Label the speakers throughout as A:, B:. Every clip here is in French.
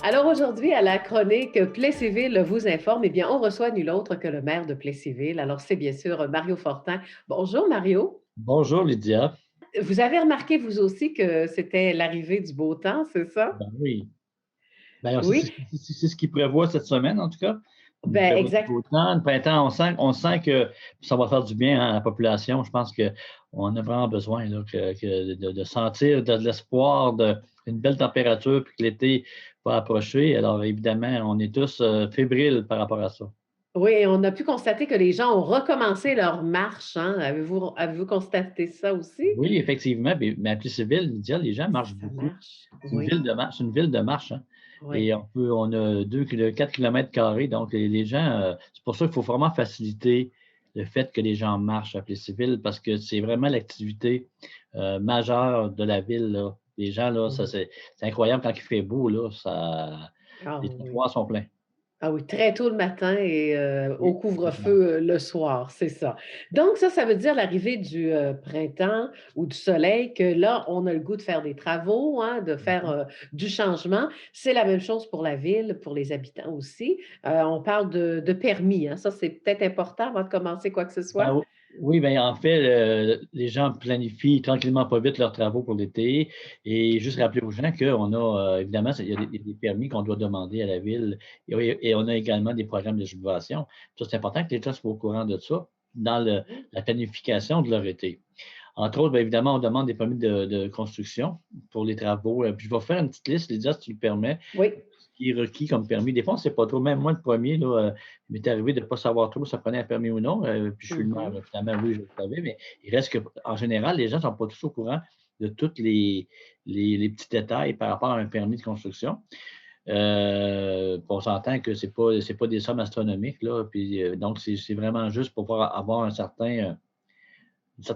A: Alors aujourd'hui, à la chronique Plessisville vous informe, eh bien, on reçoit nul autre que le maire de Plessisville. Alors, c'est bien sûr Mario Fortin. Bonjour Mario.
B: Bonjour Lydia.
A: Vous avez remarqué vous aussi que c'était l'arrivée du beau temps, c'est ça?
B: Ben oui. Ben,
A: Oui?
B: c'est ce qu'il prévoit cette semaine, en tout cas. Il
A: Ben
B: prévoit du
A: exact.
B: beau temps. Le printemps, on sent que ça va faire du bien à la population. Je pense qu'on a vraiment besoin là, de sentir de l'espoir, une belle température, puis que l'été va approcher. Alors, évidemment, on est tous fébriles par rapport à ça.
A: Oui, et on a pu constater que les gens ont recommencé leur marche, hein. Avez-vous constaté ça aussi?
B: Oui, effectivement. Mais à Plessisville, Lydia, les gens marchent
A: Ça
B: beaucoup.
A: marche.
B: C'est une ville
A: Oui,
B: de marche, c'est une ville de marche, hein.
A: oui.
B: Et on a 4 kilomètres carrés. Donc, les gens, c'est pour ça qu'il faut vraiment faciliter le fait que les gens marchent à Plessisville parce que c'est vraiment l'activité majeure de la ville, là. Les gens, là, ça,
A: Mmh.
B: c'est incroyable quand il fait beau, là,
A: Ah
B: les
A: oui.
B: trottoirs sont pleins.
A: Ah oui, très tôt le matin et au
B: Oui, complètement.
A: couvre-feu, le soir, c'est ça. Donc ça veut dire l'arrivée du, printemps ou du soleil que là, on a le goût de faire des travaux, hein, de faire,
B: Mhm.
A: du changement. C'est la même chose pour la ville, pour les habitants aussi. On parle de permis, hein, ça c'est peut-être important avant de commencer quoi que ce
B: Ben,
A: soit?
B: oui, ben, en fait, les gens planifient tranquillement pas vite leurs travaux pour l'été et juste
A: Mmh.
B: rappeler aux gens qu'on a, évidemment, il y a des permis qu'on doit demander à la ville et on a également des programmes de subvention. Ça, c'est important que les gens soient au courant de ça dans
A: Mmh.
B: la planification de leur été. Entre autres, bien évidemment, on demande des permis de construction pour les travaux. Puis je vais faire une petite liste, Lydia, si tu le permets,
A: Oui.
B: ce qui est requis comme permis. Des fois, on ne sait pas trop. Même moi, le premier, là, il m'est arrivé de ne pas savoir trop si ça prenait un permis ou non. Puis je suis le maire,
A: Mmh.
B: là. Finalement, oui, je le savais, mais il reste qu'en général, les gens ne sont pas tous au courant de tous les petits détails par rapport à un permis de construction. On s'entend que c'est pas des sommes astronomiques, là. Puis, donc, c'est vraiment juste pour pouvoir avoir une certaine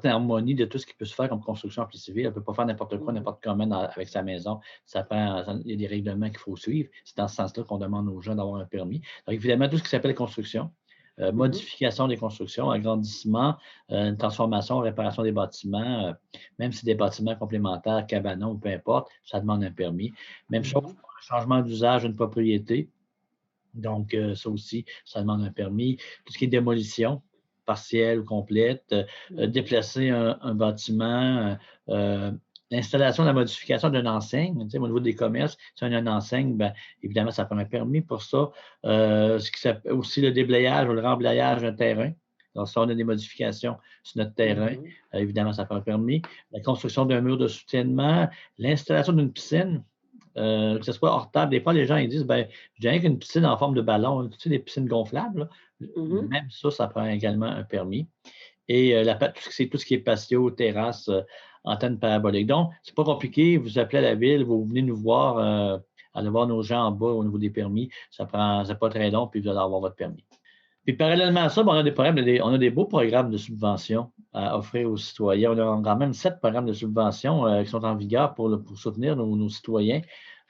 B: harmonie de tout ce qui peut se faire comme construction en pli civil. Elle ne peut pas faire n'importe quoi,
A: Mmh.
B: n'importe comment avec sa maison. Il y a des règlements qu'il faut suivre. C'est dans ce sens-là qu'on demande aux gens d'avoir un permis. Donc, évidemment, tout ce qui s'appelle construction,
A: Mmh.
B: modification des constructions, agrandissement, une transformation, réparation des bâtiments, même si des bâtiments complémentaires, cabanons, peu importe, ça demande un permis. Même chose
A: Mmh.
B: pour le changement d'usage d'une propriété. Donc, ça aussi, ça demande un permis. Tout ce qui est démolition, partielle ou complète,
A: Mmh.
B: déplacer un bâtiment, l'installation, la modification d'une enseigne, tu sais, au niveau des commerces, si on a une enseigne, bien, évidemment, ça prend un permis pour ça. Ce qui s'appelle aussi le déblayage ou le remblayage d'un terrain. Donc, si on a des modifications sur notre terrain,
A: Mmh.
B: évidemment, ça prend un permis. La construction d'un mur de soutènement, l'installation d'une piscine, que ce soit hors table. Des fois, les gens ils disent ben, je dirais qu'une piscine en forme de ballon, tu sais, des piscines gonflables, là,
A: Mmh.
B: même ça prend également un permis. Et tout ce qui est patio, terrasse, antenne parabolique. Donc, c'est pas compliqué. Vous appelez à la ville, vous venez nous voir, allez voir nos gens en bas au niveau des permis. C'est pas très long, puis vous allez avoir votre permis. Puis parallèlement à ça, ben, on a des beaux programmes de subvention à offrir aux citoyens. On a quand même 7 programmes de subvention qui sont en vigueur pour soutenir nos citoyens.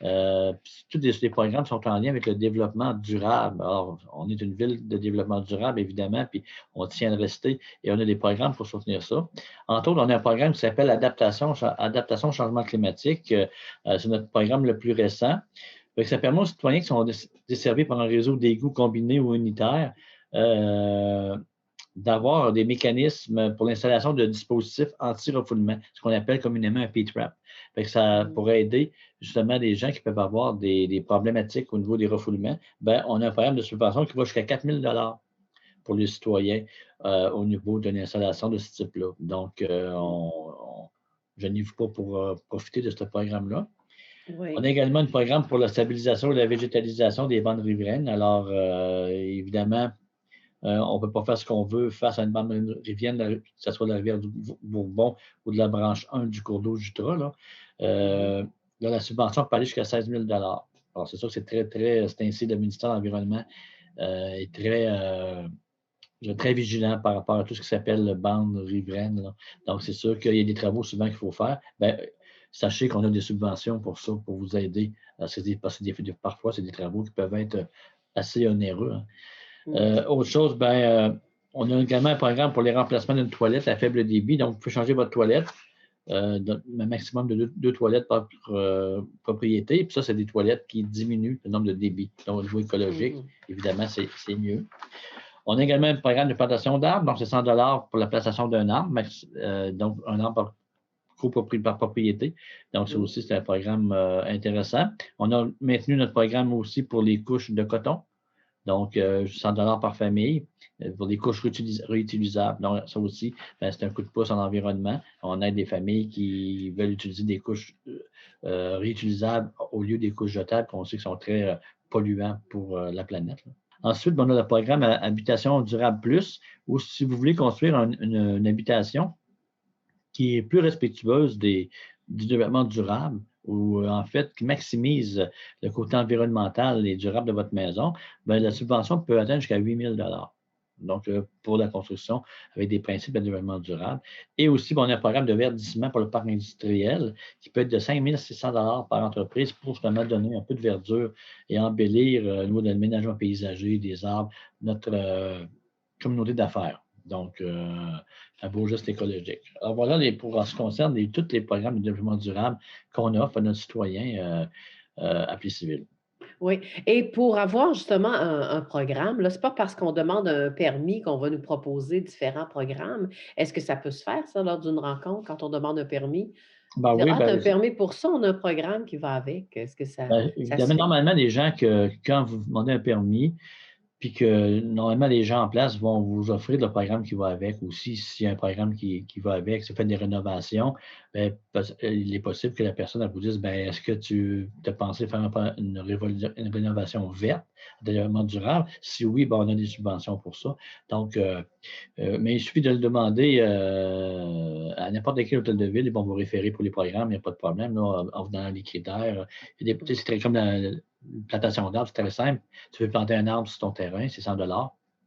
B: Puis tous les programmes sont en lien avec le développement durable. Alors, on est une ville de développement durable, évidemment, puis on tient à le rester et on a des programmes pour soutenir ça. Entre autres, on a un programme qui s'appelle Adaptation au changement climatique. C'est notre programme le plus récent. Fait que ça permet aux citoyens qui sont desservis par un réseau d'égouts combinés ou unitaires euh, d'avoir des mécanismes pour l'installation de dispositifs anti-refoulement, ce qu'on appelle communément un P-trap. Fait que ça
A: Mmh.
B: pourrait aider justement des gens qui peuvent avoir des problématiques au niveau des refoulements. Ben, on a un programme de subvention qui va jusqu'à 4 000 pour les citoyens au niveau d'une installation de ce type-là. Donc, je n'y vais pas pour profiter de ce programme-là. On a
A: Oui.
B: également un programme pour la stabilisation et la végétalisation des bandes riveraines. Alors, évidemment, on ne peut pas faire ce qu'on veut face à une bande rivière, que ce soit la rivière du Bourbon ou de la branche 1 du cours d'eau Jutra. Là.
A: Mmh.
B: Là, la subvention peut aller jusqu'à 16 000. Alors, c'est sûr que c'est c'est ainsi le ministère de l'Environnement est très vigilant par rapport à tout ce qui s'appelle bande riveraine. Là. Donc, c'est sûr qu'il y a des travaux souvent qu'il faut faire. Ben, sachez qu'on a des subventions pour ça, pour vous aider. Parce que parfois, c'est des travaux qui peuvent être assez onéreux. Hein.
A: Mmh.
B: Autre chose, ben, on a également un programme pour les remplacements d'une toilette à faible débit. Donc, vous pouvez changer votre toilette. un maximum de deux toilettes par propriété. Puis ça, c'est des toilettes qui diminuent le nombre de débits. Donc, au niveau écologique,
A: Mhm.
B: évidemment, c'est mieux. On a également un programme de plantation d'arbres, donc c'est 100 pour la plantation d'un arbre, donc un arbre par propriété. Donc, ça
A: Mhm.
B: aussi, c'est un programme intéressant. On a maintenu notre programme aussi pour les couches de coton. Donc, 100 par famille pour des couches réutilisables. Donc, ça aussi, ben, c'est un coup de pouce en environnement. On aide des familles qui veulent utiliser des couches réutilisables au lieu des couches jetables qu'on sait qui sont très polluants pour la planète. Là. Ensuite, ben, on a le programme Habitation durable plus, où si vous voulez construire une habitation qui est plus respectueuse du développement durable, ou en fait qui maximise le côté environnemental et durable de votre maison, bien, la subvention peut atteindre jusqu'à 8 000 donc, pour la construction avec des principes de développement durable. Et aussi, ben, on a un programme de verdissement pour le parc industriel qui peut être de 5 600 par entreprise pour justement donner un peu de verdure et embellir au niveau de l'aménagement paysager, des arbres, notre communauté d'affaires. Donc, un beau geste écologique. Alors voilà, pour ce qui concerne tous les programmes de développement durable qu'on offre à nos citoyens à Plessisville.
A: Oui, et pour avoir justement un programme, là, c'est pas parce qu'on demande un permis qu'on va nous proposer différents programmes. Est-ce que ça peut se faire, ça, lors d'une rencontre, quand on demande un permis?
B: Ben
A: Dire:
B: oui,
A: «Ah, tu as un
B: ben,
A: permis pour ça, on a un programme qui va avec». Est-ce que ça se
B: évidemment,
A: fait?
B: normalement, les gens, quand vous demandez un permis, puis que normalement, les gens en place vont vous offrir le programme qui va avec aussi. S'il y a un programme qui va avec, si vous faites des rénovations, bien, il est possible que la personne elle vous dise ben, est-ce que tu as pensé faire une rénovation verte, développement durable? Si oui, ben, on a des subventions pour ça. Donc, mais il suffit de le demander à n'importe quel hôtel de ville, ils vont vous référer pour les programmes, il n'y a pas de problème, là, en vous donnant les critères. Il y a c'est très comme la plantation d'arbres, c'est très simple. Tu veux planter un arbre sur ton terrain, c'est 100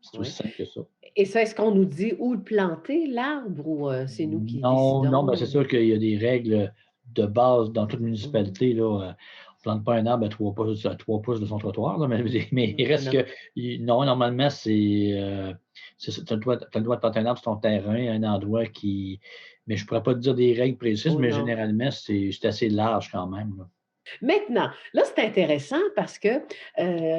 B: c'est aussi
A: Oui.
B: simple que ça.
A: Et ça, est-ce qu'on nous dit où le planter, l'arbre, ou c'est nous qui
B: Non, non, ben,
A: décidons?
B: c'est sûr qu'il y a des règles de base dans toute
A: Mmh.
B: municipalité. Là, on ne plante pas un arbre à 3 pouces de son trottoir, là, mais il reste
A: Non.
B: que non, normalement, tu as le droit de planter un arbre sur ton terrain, à un endroit qui. Mais je ne pourrais pas te dire des règles précises,
A: Oh
B: mais
A: non.
B: généralement, c'est assez large quand même. Là.
A: Maintenant, là, c'est intéressant parce que,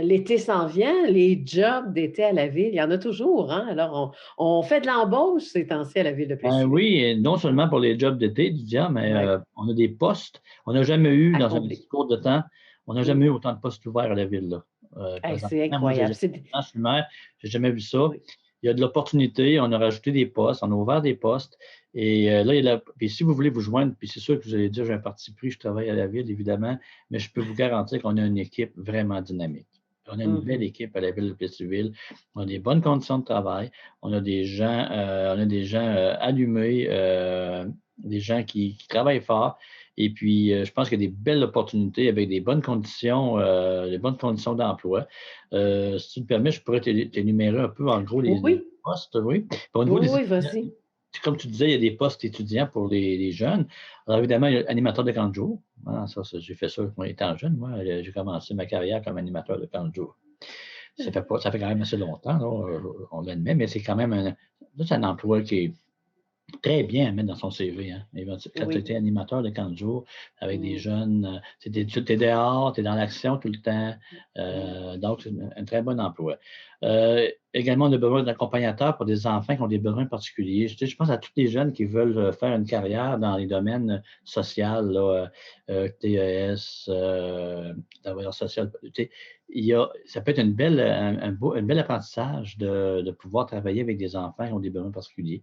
A: l'été s'en vient, les jobs d'été à la ville, il y en a toujours, hein? Alors on fait de l'embauche ces temps-ci à la ville de
B: Ben
A: Plessisville.
B: oui, et non seulement pour les jobs d'été étudiants, mais
A: Ouais,
B: on a des postes. On n'a jamais eu,
A: à
B: dans un
A: combler.
B: petit cours de temps, on n'a jamais eu
A: Mmh.
B: autant de postes ouverts à la ville, là,
A: Hey,
B: présentement.
A: c'est
B: Moi,
A: incroyable.
B: je suis le maire, j'ai jamais vu ça.
A: Oui.
B: Il y a de l'opportunité, on a rajouté des postes, on a ouvert des postes. Et là, puis si vous voulez vous joindre, puis c'est sûr que vous allez dire, j'ai un parti pris, je travaille à la ville, évidemment, mais je peux vous garantir qu'on a une équipe vraiment dynamique. On a une belle
A: Mmh.
B: équipe à la ville de Plessisville. On a des bonnes conditions de travail. On a des gens allumés, des gens qui travaillent fort. Et puis, je pense qu'il y a des belles opportunités avec des bonnes conditions d'emploi. Si tu me permets, je pourrais t'énumérer un peu, en gros, les
A: Oui,
B: postes, oui. Puis au
A: oui,
B: niveau des
A: oui,
B: étudiants,
A: vas-y.
B: comme tu disais, il y a des postes étudiants pour les jeunes. Alors, évidemment, il y a animateur de camp de jour. Ah, j'ai fait ça quand étant jeune. Moi, j'ai commencé ma carrière comme animateur de camp de jour. Ça fait quand même assez longtemps, là, on l'admet, mais c'est quand même c'est un emploi qui est très bien à mettre dans son CV. Hein. Quand tu
A: Oui.
B: étais animateur de camp de jour avec des
A: Mmh.
B: jeunes, tu es dehors, tu es dans l'action tout le temps.
A: Mmh.
B: Donc, c'est un très bon emploi. Également, on a besoin d'accompagnateurs pour des enfants qui ont des besoins particuliers. Je pense à tous les jeunes qui veulent faire une carrière dans les domaines sociaux, là, TES, travailleur social. Ça peut être un bel apprentissage de pouvoir travailler avec des enfants qui ont des besoins particuliers.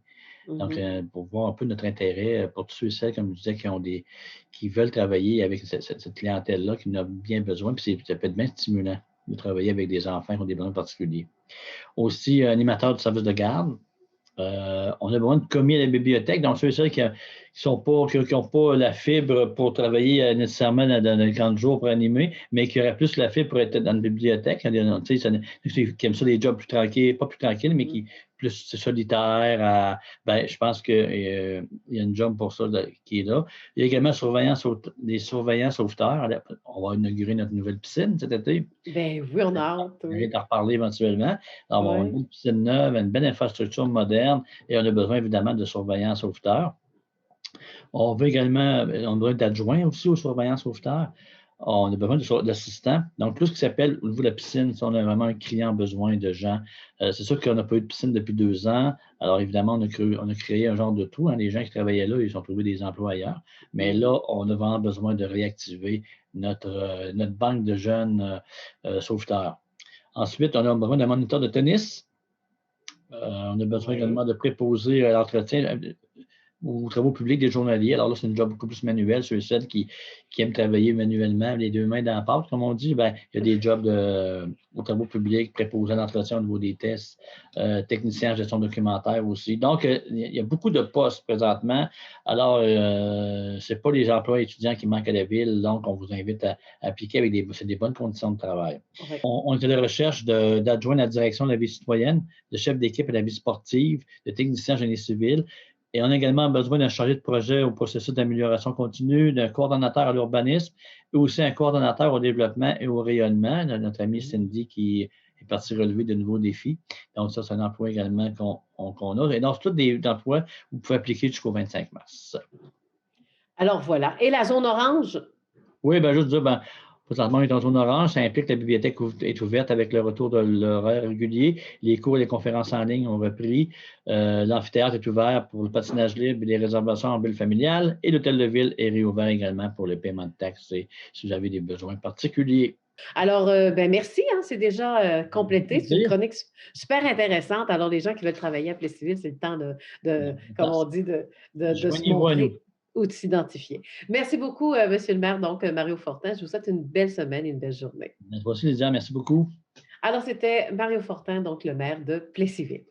B: Donc,
A: Mmh.
B: pour voir un peu notre intérêt pour tous ceux et celles, comme je disais, qui veulent travailler avec cette clientèle-là, qui en a bien besoin. Puis ça peut être bien stimulant de travailler avec des enfants qui ont des besoins particuliers. Aussi, animateur du service de garde. On a besoin de commis à la bibliothèque. Donc, ceux et celles qui n'ont pas la fibre pour travailler nécessairement dans le camp de jour pour animer, mais qui auraient plus la fibre pour être dans une bibliothèque. Il y a des, qui aiment ça, des jobs plus tranquilles, pas plus tranquilles, mais
A: Mmh.
B: qui plus solitaires. Ben, je pense qu'il y a une job pour ça qui est là. Il y a également des surveillants sauveteurs. On va inaugurer notre nouvelle piscine cet été.
A: Ben oui, on a hâte,
B: On va
A: oui.
B: en reparler éventuellement. Alors, on a une
A: Ouais.
B: belle piscine neuve, une belle infrastructure moderne et on a besoin évidemment de surveillants sauveteurs. On veut également, on a besoin d'adjoints aussi aux surveillants sauveteurs. On a besoin d'assistants. Donc, tout ce qui s'appelle au niveau de la piscine, si on a vraiment un criant besoin de gens. C'est sûr qu'on n'a pas eu de piscine depuis 2 ans. Alors, évidemment, on a créé un genre de tout, hein. Les gens qui travaillaient là, ils ont trouvé des emplois ailleurs. Mais
A: Mmh.
B: là, on a vraiment besoin de réactiver notre banque de jeunes sauveteurs. Ensuite, on a besoin d'un moniteur de tennis. On a besoin
A: Oui.
B: également de préposer à l'entretien aux travaux publics des journaliers. Alors là, c'est une job beaucoup plus manuelle. Ceux et celles qui aiment travailler manuellement, les deux mains dans la pâte, comme on dit, ben, il y a des jobs aux travaux publics, préposés à l'entretien au niveau des tests, technicien en gestion documentaire aussi. Donc, il y a beaucoup de postes présentement. Alors, ce n'est pas les emplois étudiants qui manquent à la ville, donc on vous invite à appliquer avec c'est des bonnes conditions de travail.
A: Ouais.
B: On est à la recherche d'adjoints à la direction de la vie citoyenne, de chef d'équipe à la vie sportive, de technicien en génie civil. Et on a également besoin d'un chargé de projet au processus d'amélioration continue, d'un coordonnateur à l'urbanisme et aussi un coordonnateur au développement et au rayonnement. Notre amie
A: Mmh.
B: Cindy qui est partie relever de nouveaux défis. Donc, ça, c'est un emploi également qu'on a. Et donc, c'est tous des emplois où vous pouvez appliquer jusqu'au 25 mars.
A: Alors voilà, et la zone orange?
B: Oui, bien, juste dire, ben, présentement, on est en zone orange. Ça implique que la bibliothèque est ouverte avec le retour de l'horaire régulier. Les cours et les conférences en ligne ont repris. L'amphithéâtre est ouvert pour le patinage libre et les réservations en bulle familiale. Et l'hôtel de ville est réouvert également pour le paiement de taxes et si vous avez des besoins particuliers.
A: Alors, ben, merci, hein, c'est déjà, complété. C'est une
B: Plaisir.
A: chronique super intéressante. Alors les gens qui veulent travailler à Plessisville, c'est le temps de comme on dit, de se
B: Joignez-vous à nous.
A: montrer ou de s'identifier. Merci beaucoup, monsieur le maire, donc Mario Fortin. Je vous souhaite une belle semaine et une belle journée.
B: Voici, Lydia. Merci beaucoup.
A: Alors c'était Mario Fortin, donc le maire de Plessisville.